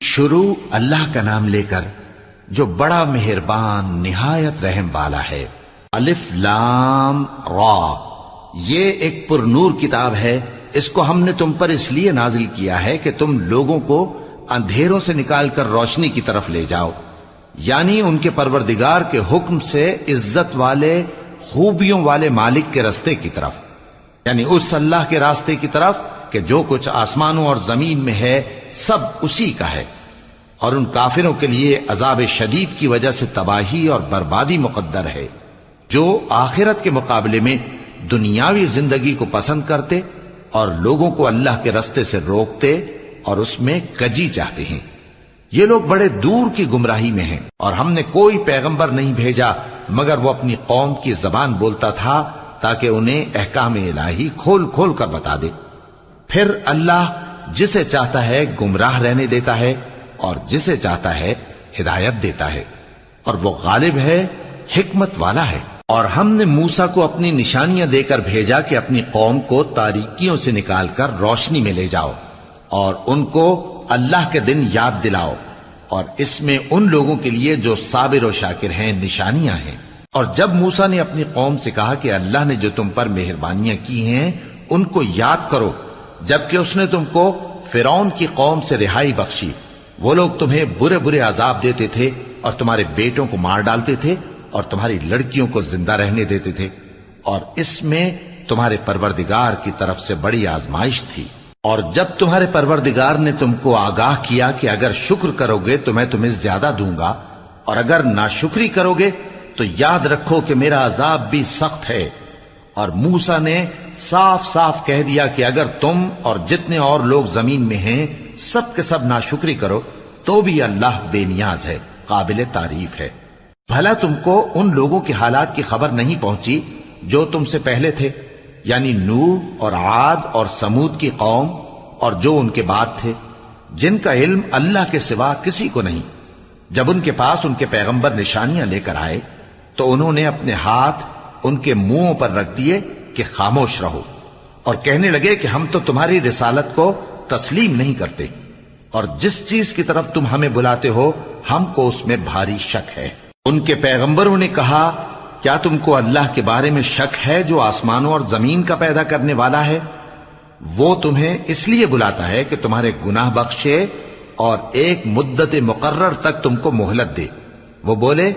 شروع اللہ کا نام لے کر جو بڑا مہربان نہایت رحم والا ہے۔ الف لام را، یہ ایک پر نور کتاب ہے، اس کو ہم نے تم پر اس لیے نازل کیا ہے کہ تم لوگوں کو اندھیروں سے نکال کر روشنی کی طرف لے جاؤ، یعنی ان کے پروردگار کے حکم سے عزت والے خوبیوں والے مالک کے راستے کی طرف، یعنی اس اللہ کے راستے کی طرف کہ جو کچھ آسمانوں اور زمین میں ہے سب اسی کا ہے۔ اور ان کافروں کے لیے عذاب شدید کی وجہ سے تباہی اور بربادی مقدر ہے، جو آخرت کے مقابلے میں دنیاوی زندگی کو پسند کرتے اور لوگوں کو اللہ کے راستے سے روکتے اور اس میں کجی چاہتے ہیں۔ یہ لوگ بڑے دور کی گمراہی میں ہیں، اور ہم نے کوئی پیغمبر نہیں بھیجا مگر وہ اپنی قوم کی زبان بولتا تھا تاکہ انہیں احکام الہی کھول کھول کر بتا دے۔ پھر اللہ جسے چاہتا ہے گمراہ رہنے دیتا ہے اور جسے چاہتا ہے ہدایت دیتا ہے، اور وہ غالب ہے، حکمت والا ہے۔ اور ہم نے موسیٰ کو اپنی نشانیاں دے کر بھیجا کہ اپنی قوم کو تاریکیوں سے نکال کر روشنی میں لے جاؤ اور ان کو اللہ کے دن یاد دلاؤ، اور اس میں ان لوگوں کے لیے جو صابر و شاکر ہیں نشانیاں ہیں۔ اور جب موسیٰ نے اپنی قوم سے کہا کہ اللہ نے جو تم پر مہربانیاں کی ہیں ان کو یاد کرو، جبکہ اس نے تم کو فرعون کی قوم سے رہائی بخشی، وہ لوگ تمہیں برے برے عذاب دیتے تھے اور تمہارے بیٹوں کو مار ڈالتے تھے اور تمہاری لڑکیوں کو زندہ رہنے دیتے تھے، اور اس میں تمہارے پروردگار کی طرف سے بڑی آزمائش تھی۔ اور جب تمہارے پروردگار نے تم کو آگاہ کیا کہ اگر شکر کرو گے تو میں تمہیں زیادہ دوں گا، اور اگر ناشکری کرو گے تو یاد رکھو کہ میرا عذاب بھی سخت ہے۔ اور موسیٰ نے صاف صاف کہہ دیا کہ اگر تم اور جتنے اور لوگ زمین میں ہیں سب کے سب ناشکری کرو تو بھی اللہ بے نیاز ہے، قابل تعریف ہے۔ بھلا تم کو ان لوگوں کے حالات کی خبر نہیں پہنچی جو تم سے پہلے تھے، یعنی نوح اور عاد اور سمود کی قوم اور جو ان کے بعد تھے، جن کا علم اللہ کے سوا کسی کو نہیں۔ جب ان کے پاس ان کے پیغمبر نشانیاں لے کر آئے تو انہوں نے اپنے ہاتھ ان کے منہوں پر رکھ دیے کہ خاموش رہو، اور کہنے لگے کہ ہم تو تمہاری رسالت کو تسلیم نہیں کرتے، اور جس چیز کی طرف تم ہمیں بلاتے ہو ہم کو اس میں بھاری شک ہے۔ ان کے پیغمبروں نے کہا، کیا تم کو اللہ کے بارے میں شک ہے جو آسمانوں اور زمین کا پیدا کرنے والا ہے؟ وہ تمہیں اس لیے بلاتا ہے کہ تمہارے گناہ بخشے اور ایک مدت مقرر تک تم کو مہلت دے۔ وہ بولے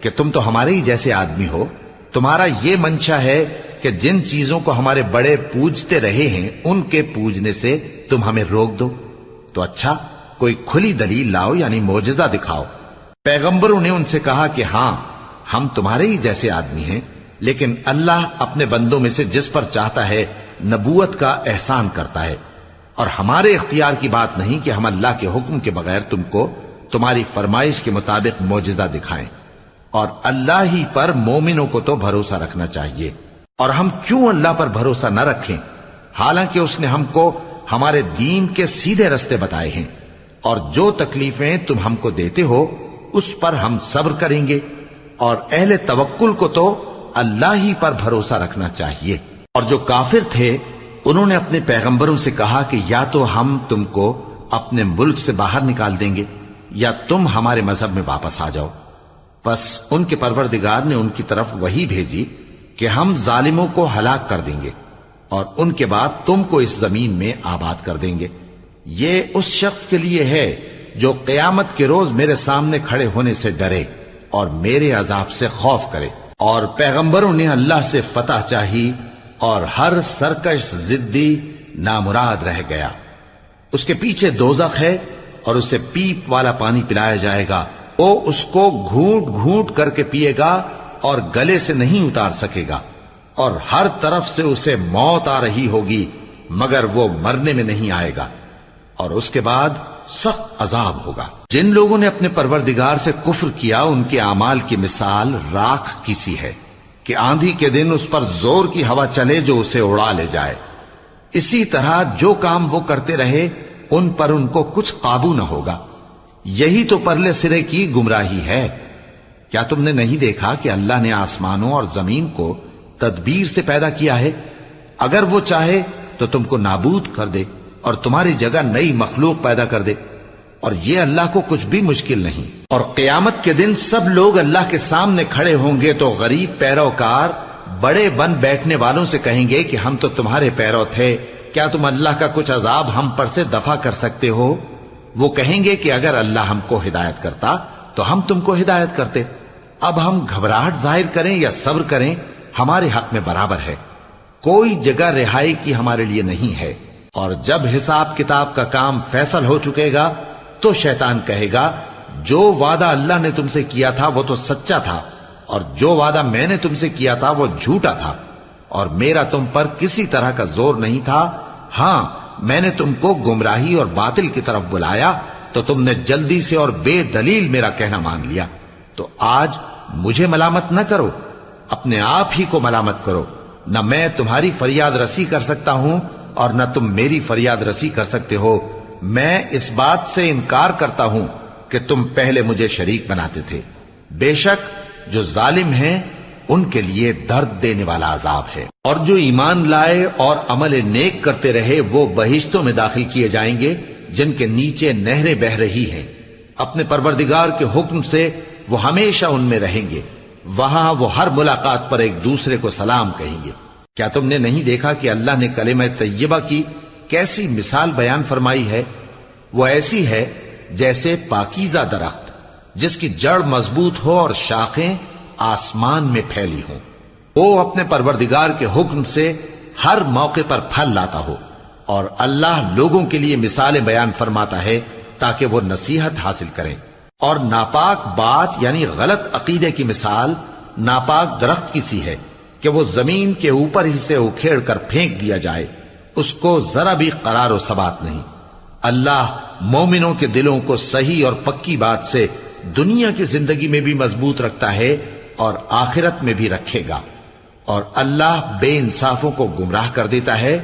کہ تم تو ہمارے ہی جیسے آدمی ہو، تمہارا یہ منشا ہے کہ جن چیزوں کو ہمارے بڑے پوجتے رہے ہیں ان کے پوجنے سے تم ہمیں روک دو، تو اچھا کوئی کھلی دلیل لاؤ، یعنی معجزہ دکھاؤ۔ پیغمبروں نے ان سے کہا کہ ہاں ہم تمہارے ہی جیسے آدمی ہیں، لیکن اللہ اپنے بندوں میں سے جس پر چاہتا ہے نبوت کا احسان کرتا ہے، اور ہمارے اختیار کی بات نہیں کہ ہم اللہ کے حکم کے بغیر تم کو تمہاری فرمائش کے مطابق معجزہ دکھائیں، اور اللہ ہی پر مومنوں کو تو بھروسہ رکھنا چاہیے۔ اور ہم کیوں اللہ پر بھروسہ نہ رکھیں حالانکہ اس نے ہم کو ہمارے دین کے سیدھے رستے بتائے ہیں، اور جو تکلیفیں تم ہم کو دیتے ہو اس پر ہم صبر کریں گے، اور اہل توکل کو تو اللہ ہی پر بھروسہ رکھنا چاہیے۔ اور جو کافر تھے انہوں نے اپنے پیغمبروں سے کہا کہ یا تو ہم تم کو اپنے ملک سے باہر نکال دیں گے یا تم ہمارے مذہب میں واپس آ جاؤ۔ پس ان کے پروردگار نے ان کی طرف وحی بھیجی کہ ہم ظالموں کو ہلاک کر دیں گے اور ان کے بعد تم کو اس زمین میں آباد کر دیں گے۔ یہ اس شخص کے لیے ہے جو قیامت کے روز میرے سامنے کھڑے ہونے سے ڈرے اور میرے عذاب سے خوف کرے۔ اور پیغمبروں نے اللہ سے فتح چاہی اور ہر سرکش ضدی نامراد رہ گیا۔ اس کے پیچھے دوزخ ہے اور اسے پیپ والا پانی پلایا جائے گا، وہ اس کو گھونٹ گھونٹ کر کے پیے گا اور گلے سے نہیں اتار سکے گا، اور ہر طرف سے اسے موت آ رہی ہوگی مگر وہ مرنے میں نہیں آئے گا، اور اس کے بعد سخت عذاب ہوگا۔ جن لوگوں نے اپنے پروردگار سے کفر کیا ان کے اعمال کی مثال راکھ کی سی ہے کہ آندھی کے دن اس پر زور کی ہوا چلے جو اسے اڑا لے جائے۔ اسی طرح جو کام وہ کرتے رہے ان پر ان کو کچھ قابو نہ ہوگا۔ یہی تو پرلے سرے کی گمراہی ہے۔ کیا تم نے نہیں دیکھا کہ اللہ نے آسمانوں اور زمین کو تدبیر سے پیدا کیا ہے؟ اگر وہ چاہے تو تم کو نابود کر دے اور تمہاری جگہ نئی مخلوق پیدا کر دے۔ اور یہ اللہ کو کچھ بھی مشکل نہیں۔ اور قیامت کے دن سب لوگ اللہ کے سامنے کھڑے ہوں گے تو غریب پیروکار بڑے بن بیٹھنے والوں سے کہیں گے کہ ہم تو تمہارے پیرو تھے، کیا تم اللہ کا کچھ عذاب ہم پر سے دفع کر سکتے ہو؟ وہ کہیں گے کہ اگر اللہ ہم کو ہدایت کرتا تو ہم تم کو ہدایت کرتے۔ اب ہم گھبراہٹ ظاہر کریں یا صبر کریں ہمارے حق میں برابر ہے، کوئی جگہ رہائی کی ہمارے لیے نہیں ہے۔ اور جب حساب کتاب کا کام فیصل ہو چکے گا تو شیطان کہے گا جو وعدہ اللہ نے تم سے کیا تھا وہ تو سچا تھا، اور جو وعدہ میں نے تم سے کیا تھا وہ جھوٹا تھا، اور میرا تم پر کسی طرح کا زور نہیں تھا۔ ہاں، میں نے تم کو گمراہی اور باطل کی طرف بلایا تو تم نے جلدی سے اور بے دلیل میرا کہنا مان لیا، تو آج مجھے ملامت نہ کرو، اپنے آپ ہی کو ملامت کرو۔ نہ میں تمہاری فریاد رسی کر سکتا ہوں اور نہ تم میری فریاد رسی کر سکتے ہو۔ میں اس بات سے انکار کرتا ہوں کہ تم پہلے مجھے شریک بناتے تھے۔ بے شک جو ظالم ہیں ان کے لیے درد دینے والا عذاب ہے۔ اور جو ایمان لائے اور عمل نیک کرتے رہے وہ بہشتوں میں داخل کیے جائیں گے جن کے نیچے نہریں بہہ رہی ہیں، اپنے پروردگار کے حکم سے وہ ہمیشہ ان میں رہیں گے، وہاں وہ ہر ملاقات پر ایک دوسرے کو سلام کہیں گے۔ کیا تم نے نہیں دیکھا کہ اللہ نے کلمہ طیبہ کی کیسی مثال بیان فرمائی ہے؟ وہ ایسی ہے جیسے پاکیزہ درخت جس کی جڑ مضبوط ہو اور شاخیں آسمان میں پھیلی ہوں، وہ اپنے پروردگار کے حکم سے ہر موقع پر پھل لاتا ہو۔ اور اللہ لوگوں کے لیے مثالیں بیان فرماتا ہے تاکہ وہ نصیحت حاصل کریں۔ اور ناپاک بات یعنی غلط عقیدے کی مثال ناپاک درخت کی سی ہے کہ وہ زمین کے اوپر ہی سے اکھیڑ کر پھینک دیا جائے، اس کو ذرا بھی قرار و ثبات نہیں۔ اللہ مومنوں کے دلوں کو صحیح اور پکی بات سے دنیا کی زندگی میں بھی مضبوط رکھتا ہے اور آخرت میں بھی رکھے گا۔ اور اللہ بے انصافوں کو گمراہ کر دیتا ہے،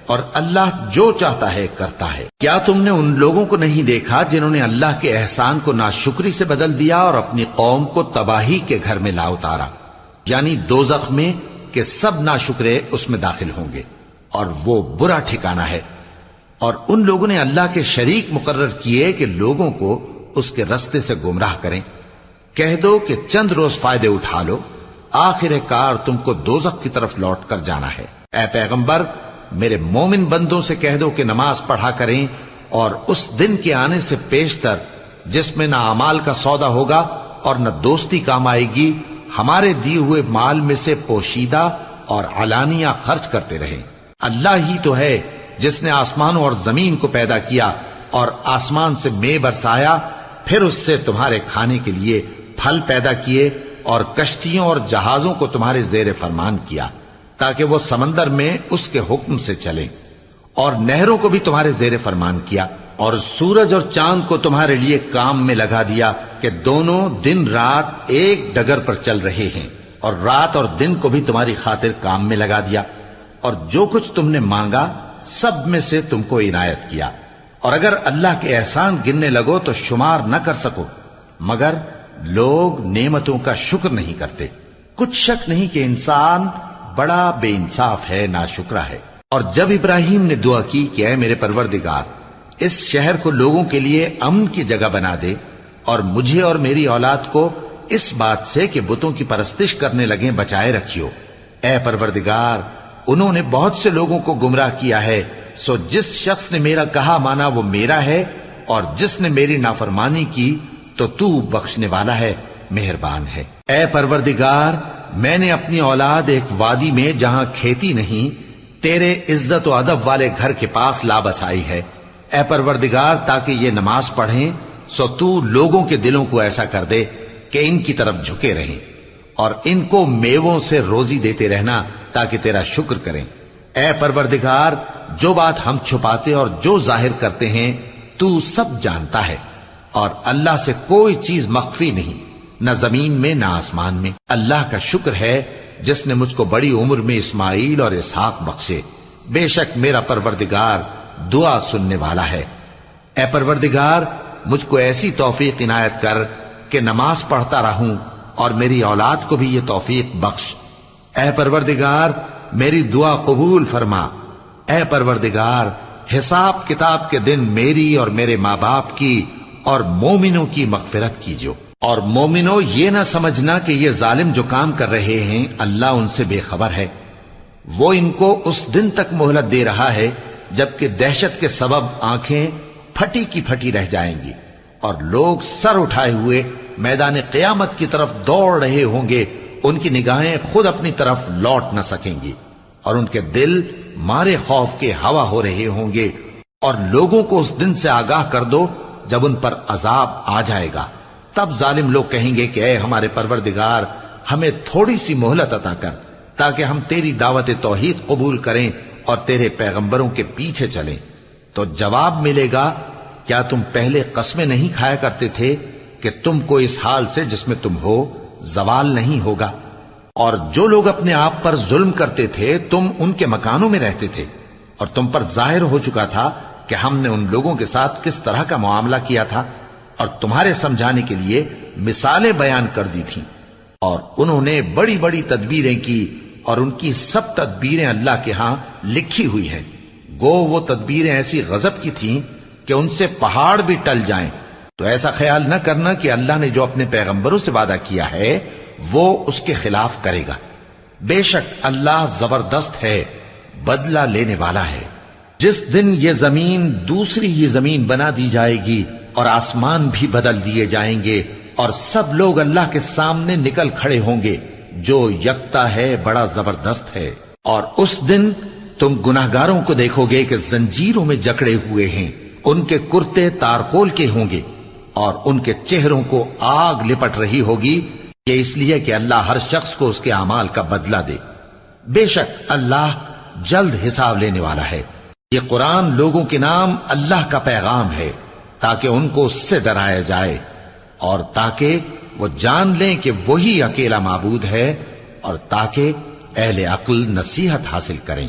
اور اللہ جو چاہتا ہے کرتا ہے۔ کیا تم نے ان لوگوں کو نہیں دیکھا جنہوں نے اللہ کے احسان کو ناشکری سے بدل دیا اور اپنی قوم کو تباہی کے گھر میں لا اتارا، یعنی دوزخ میں، کہ سب ناشکرے اس میں داخل ہوں گے اور وہ برا ٹھکانہ ہے۔ اور ان لوگوں نے اللہ کے شریک مقرر کیے کہ لوگوں کو اس کے رستے سے گمراہ کریں۔ کہہ دو کہ چند روز فائدے اٹھا لو، آخر کار تم کو دوزخ کی طرف لوٹ کر جانا ہے۔ اے پیغمبر، میرے مومن بندوں سے کہہ دو کہ نماز پڑھا کریں، اور اس دن کے آنے سے پیشتر جس میں نہ اعمال کا سودا ہوگا اور نہ دوستی کام آئے گی، ہمارے دیے ہوئے مال میں سے پوشیدہ اور علانیہ خرچ کرتے رہیں۔ اللہ ہی تو ہے جس نے آسمانوں اور زمین کو پیدا کیا اور آسمان سے مے برسایا، پھر اس سے تمہارے کھانے کے لیے پھل پیدا کیے اور کشتیوں اور جہازوں کو تمہارے زیر فرمان کیا تاکہ وہ سمندر میں اس کے حکم سے چلیں، اور نہروں کو بھی تمہارے زیر فرمان کیا، اور سورج اور چاند کو تمہارے لیے کام میں لگا دیا کہ دونوں دن رات ایک ڈگر پر چل رہے ہیں، اور رات اور دن کو بھی تمہاری خاطر کام میں لگا دیا، اور جو کچھ تم نے مانگا سب میں سے تم کو عنایت کیا۔ اور اگر اللہ کے احسان گننے لگو تو شمار نہ کر سکو، مگر لوگ نعمتوں کا شکر نہیں کرتے۔ کچھ شک نہیں کہ انسان بڑا بے انصاف ہے، ناشکرا ہے۔ اور جب ابراہیم نے دعا کی کہ اے میرے پروردگار، اس شہر کو لوگوں کے لیے امن کی جگہ بنا دے، اور مجھے اور میری اولاد کو اس بات سے کہ بتوں کی پرستش کرنے لگیں بچائے رکھیو۔ اے پروردگار، انہوں نے بہت سے لوگوں کو گمراہ کیا ہے، سو جس شخص نے میرا کہا مانا وہ میرا ہے، اور جس نے میری نافرمانی کی تو تو بخشنے والا ہے، مہربان ہے۔ اے پروردگار، میں نے اپنی اولاد ایک وادی میں جہاں کھیتی نہیں، تیرے عزت و ادب والے گھر کے پاس لا بسائی ہے۔ اے پروردگار، تاکہ یہ نماز پڑھیں، سو تو لوگوں کے دلوں کو ایسا کر دے کہ ان کی طرف جھکے رہیں، اور ان کو میووں سے روزی دیتے رہنا تاکہ تیرا شکر کریں۔ اے پروردگار، جو بات ہم چھپاتے اور جو ظاہر کرتے ہیں تو سب جانتا ہے، اور اللہ سے کوئی چیز مخفی نہیں، نہ زمین میں نہ آسمان میں۔ اللہ کا شکر ہے جس نے مجھ کو بڑی عمر میں اسماعیل اور اسحاق بخشے، بے شک میرا پروردگار دعا سننے والا ہے۔ اے پروردگار، مجھ کو ایسی توفیق عنایت کر کہ نماز پڑھتا رہوں، اور میری اولاد کو بھی یہ توفیق بخش۔ اے پروردگار، میری دعا قبول فرما۔ اے پروردگار، حساب کتاب کے دن میری اور میرے ماں باپ کی اور مومنوں کی مغفرت کیجو۔ اور مومنوں یہ نہ سمجھنا کہ یہ ظالم جو کام کر رہے ہیں اللہ ان سے بے خبر ہے، وہ ان کو اس دن تک مہلت دے رہا ہے جبکہ دہشت کے سبب آنکھیں پھٹی کی پھٹی رہ جائیں گی اور لوگ سر اٹھائے ہوئے میدان قیامت کی طرف دوڑ رہے ہوں گے، ان کی نگاہیں خود اپنی طرف لوٹ نہ سکیں گی اور ان کے دل مارے خوف کے ہوا ہو رہے ہوں گے۔ اور لوگوں کو اس دن سے آگاہ کر دو جب ان پر عذاب آ جائے گا، تب ظالم لوگ کہیں گے کہ اے ہمارے پروردگار، ہمیں تھوڑی سی مہلت عطا کر تاکہ ہم تیری دعوت توحید قبول کریں اور تیرے پیغمبروں کے پیچھے چلیں۔ تو جواب ملے گا، کیا تم پہلے قسمیں نہیں کھایا کرتے تھے کہ تم کو اس حال سے جس میں تم ہو زوال نہیں ہوگا؟ اور جو لوگ اپنے آپ پر ظلم کرتے تھے تم ان کے مکانوں میں رہتے تھے، اور تم پر ظاہر ہو چکا تھا کہ ہم نے ان لوگوں کے ساتھ کس طرح کا معاملہ کیا تھا، اور تمہارے سمجھانے کے لیے مثالیں بیان کر دی تھیں۔ اور انہوں نے بڑی بڑی تدبیریں کی، اور ان کی سب تدبیریں اللہ کے ہاں لکھی ہوئی ہیں۔ گو وہ تدبیریں ایسی غضب کی تھیں کہ ان سے پہاڑ بھی ٹل جائیں۔ تو ایسا خیال نہ کرنا کہ اللہ نے جو اپنے پیغمبروں سے وعدہ کیا ہے وہ اس کے خلاف کرے گا۔ بے شک اللہ زبردست ہے، بدلہ لینے والا ہے۔ جس دن یہ زمین دوسری ہی زمین بنا دی جائے گی اور آسمان بھی بدل دیے جائیں گے اور سب لوگ اللہ کے سامنے نکل کھڑے ہوں گے، جو یکتا ہے بڑا زبردست ہے۔ اور اس دن تم گناہگاروں کو دیکھو گے کہ زنجیروں میں جکڑے ہوئے ہیں، ان کے کرتے تارکول کے ہوں گے اور ان کے چہروں کو آگ لپٹ رہی ہوگی، یہ اس لیے کہ اللہ ہر شخص کو اس کے اعمال کا بدلہ دے۔ بے شک اللہ جلد حساب لینے والا ہے۔ یہ قرآن لوگوں کے نام اللہ کا پیغام ہے تاکہ ان کو اس سے ڈرایا جائے اور تاکہ وہ جان لیں کہ وہی اکیلا معبود ہے، اور تاکہ اہل عقل نصیحت حاصل کریں۔